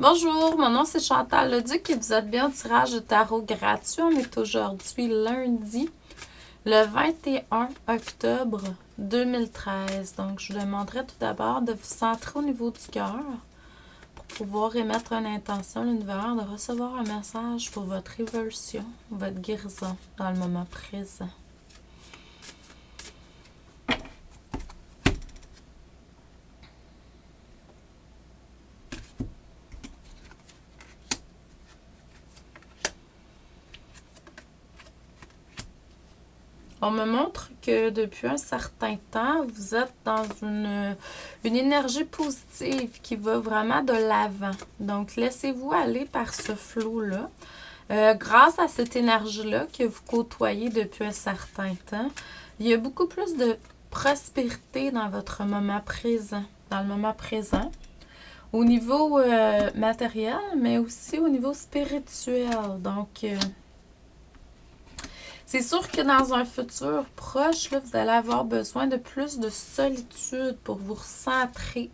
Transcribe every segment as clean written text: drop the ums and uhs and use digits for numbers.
Bonjour, mon nom c'est Chantal Leduc et vous êtes bien au tirage de tarot gratuit. On est aujourd'hui lundi, le 21 octobre 2013. Donc, je vous demanderai tout d'abord de vous centrer au niveau du cœur pour pouvoir émettre une intention à l'univers, de recevoir un message pour votre évolution, votre guérison dans le moment présent. On me montre que depuis un certain temps, vous êtes dans une énergie positive qui va vraiment de l'avant. Donc, laissez-vous aller par ce flot-là. Grâce à cette énergie-là que vous côtoyez depuis un certain temps, il y a beaucoup plus de prospérité dans votre moment présent, dans le moment présent, au niveau matériel, mais aussi au niveau spirituel. Donc, c'est sûr que dans un futur proche, là, vous allez avoir besoin de plus de solitude pour vous recentrer.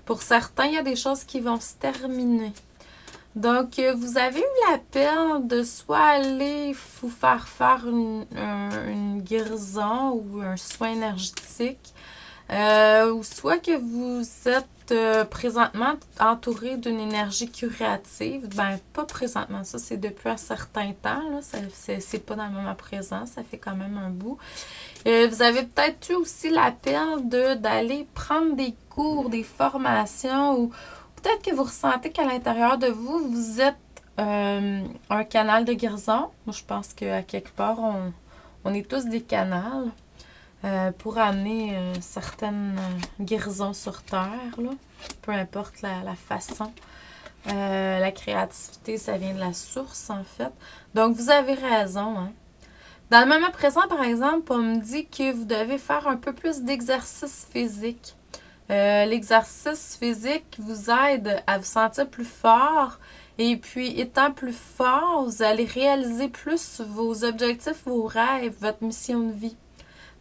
Pour certains, il y a des choses qui vont se terminer. Donc, vous avez eu la peine de soit aller vous faire une guérison ou un soin énergétique, ou soit que vous êtes présentement entouré d'une énergie curative. Ben, pas présentement, ça c'est depuis un certain temps, là. C'est pas dans le moment présent, ça fait quand même un bout. Vous avez peut-être eu aussi la peine d'aller prendre des cours, des formations, ou peut-être que vous ressentez qu'à l'intérieur de vous, vous êtes un canal de guérison. Moi, je pense qu'à quelque part, on est tous des canals. Pour amener certaines guérisons sur Terre, là. Peu importe la façon. La créativité, ça vient de la source, en fait. Donc, vous avez raison. Hein? Dans le moment présent, par exemple, on me dit que vous devez faire un peu plus d'exercice physique. L'exercice physique vous aide à vous sentir plus fort. Et puis, étant plus fort, vous allez réaliser plus vos objectifs, vos rêves, votre mission de vie.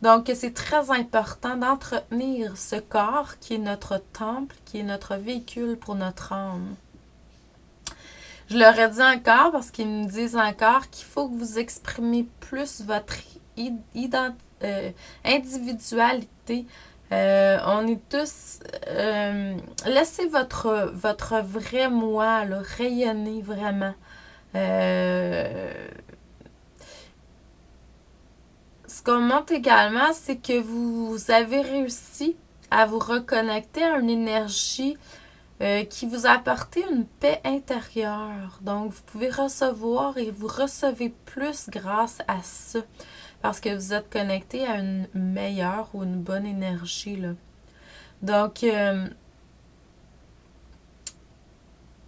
Donc, c'est très important d'entretenir ce corps qui est notre temple, qui est notre véhicule pour notre âme. Je leur ai dit encore parce qu'ils me disent encore qu'il faut que vous exprimez plus votre individualité. On est tous... laissez votre vrai moi là, rayonner vraiment. Ce qu'on montre également, c'est que vous avez réussi à vous reconnecter à une énergie qui vous a apporté une paix intérieure. Donc, vous pouvez recevoir et vous recevez plus grâce à ça. Parce que vous êtes connecté à une meilleure ou une bonne énergie, là. Donc,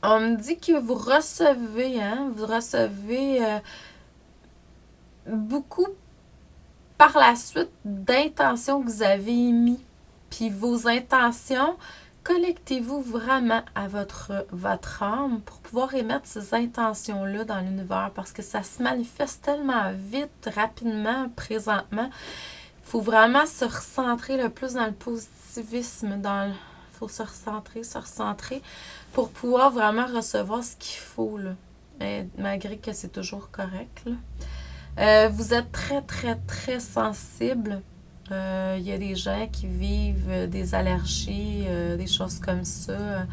on me dit que vous recevez, beaucoup par la suite d'intentions que vous avez émises. Puis vos intentions, connectez-vous vraiment à votre âme pour pouvoir émettre ces intentions-là dans l'univers parce que ça se manifeste tellement vite, rapidement, présentement. Il faut vraiment se recentrer le plus dans le positivisme, il faut se recentrer pour pouvoir vraiment recevoir ce qu'il faut, là. Malgré que c'est toujours correct, là. Vous êtes très, très, très sensible. Il y a des gens qui vivent des allergies, des choses comme ça.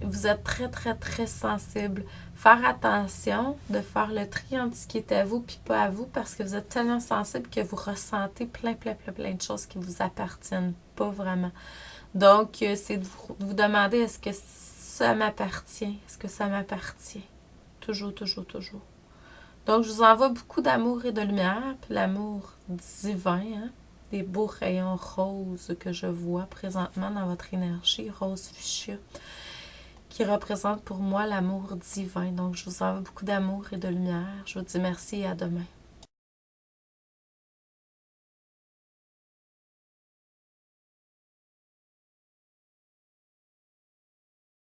Vous êtes très, très, très sensible. Faire attention de faire le tri entre ce qui est à vous et pas à vous parce que vous êtes tellement sensible que vous ressentez plein de choses qui vous appartiennent pas vraiment. Donc, c'est de vous demander est-ce que ça m'appartient? Est-ce que ça m'appartient? Toujours, toujours, toujours. Donc, je vous envoie beaucoup d'amour et de lumière, puis l'amour divin, hein? Des beaux rayons roses que je vois présentement dans votre énergie, rose fuchsia, qui représente pour moi l'amour divin. Donc, je vous envoie beaucoup d'amour et de lumière. Je vous dis merci et à demain.